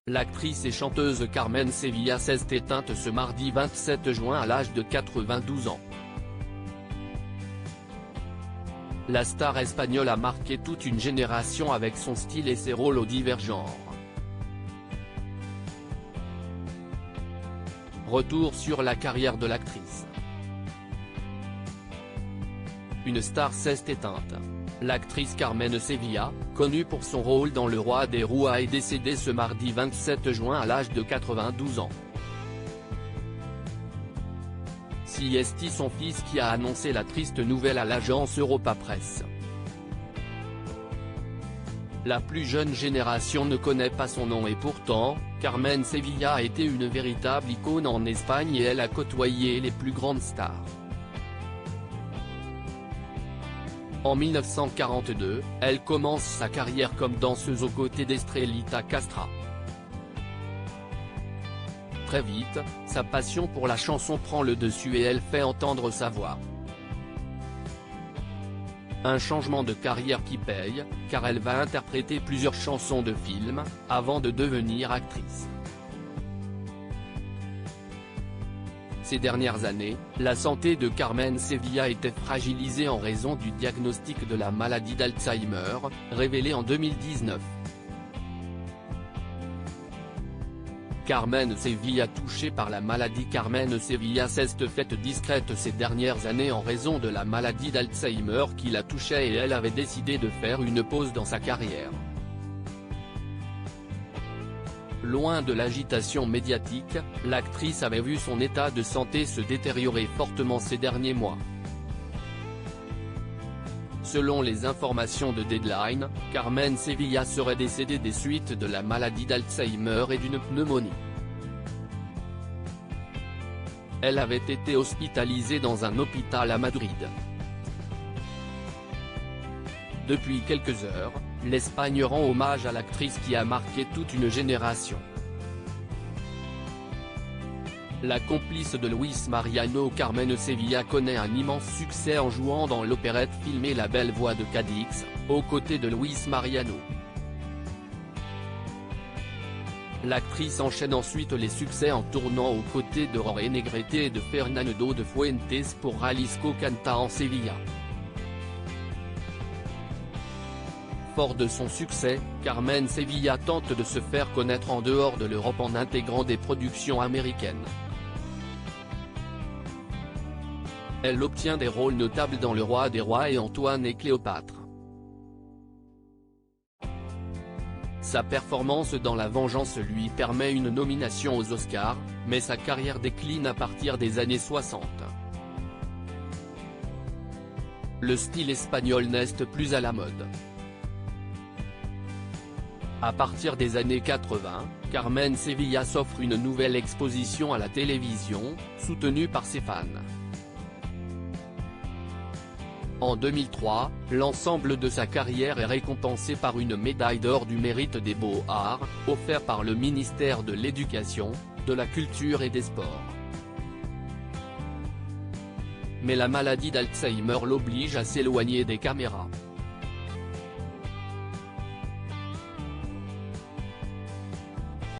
L'actrice et chanteuse Carmen Sevilla s'est éteinte ce mardi 27 juin à l'âge de 92 ans. La star espagnole a marqué toute une génération avec son style et ses rôles aux divers genres. Retour sur la carrière de l'actrice. Une star s'est éteinte. L'actrice Carmen Sevilla, connue pour son rôle dans Le Roi des Rois, est décédée ce mardi 27 juin à l'âge de 92 ans. C'est son fils qui a annoncé la triste nouvelle à l'agence Europa Press. La plus jeune génération ne connaît pas son nom et pourtant, Carmen Sevilla a été une véritable icône en Espagne et elle a côtoyé les plus grandes stars. En 1942, elle commence sa carrière comme danseuse aux côtés d'Estrellita Castra. Très vite, sa passion pour la chanson prend le dessus et elle fait entendre sa voix. Un changement de carrière qui paye, car elle va interpréter plusieurs chansons de films, avant de devenir actrice. Ces dernières années, la santé de Carmen Sevilla était fragilisée en raison du diagnostic de la maladie d'Alzheimer, révélé en 2019. Carmen Sevilla touchée par la maladie. Carmen Sevilla s'est faite discrète ces dernières années en raison de la maladie d'Alzheimer qui la touchait et elle avait décidé de faire une pause dans sa carrière. Loin de l'agitation médiatique, l'actrice avait vu son état de santé se détériorer fortement ces derniers mois. Selon les informations de Deadline, Carmen Sevilla serait décédée des suites de la maladie d'Alzheimer et d'une pneumonie. Elle avait été hospitalisée dans un hôpital à Madrid. Depuis quelques heures, l'Espagne rend hommage à l'actrice qui a marqué toute une génération. La complice de Luis Mariano, Carmen Sevilla connaît un immense succès en jouant dans l'opérette filmée La Belle Voix de Cadix, aux côtés de Luis Mariano. L'actrice enchaîne ensuite les succès en tournant aux côtés de Jorge Negrete et de Fernando de Fuentes pour Jalisco Canta en Sevilla. Fort de son succès, Carmen Sevilla tente de se faire connaître en dehors de l'Europe en intégrant des productions américaines. Elle obtient des rôles notables dans Le Roi des Rois et Antoine et Cléopâtre. Sa performance dans La Vengeance lui permet une nomination aux Oscars, mais sa carrière décline à partir des années 60. Le style espagnol n'est plus à la mode. À partir des années 80, Carmen Sevilla s'offre une nouvelle exposition à la télévision, soutenue par ses fans. En 2003, l'ensemble de sa carrière est récompensé par une médaille d'or du mérite des Beaux-Arts, offerte par le ministère de l'Éducation, de la Culture et des Sports. Mais la maladie d'Alzheimer l'oblige à s'éloigner des caméras.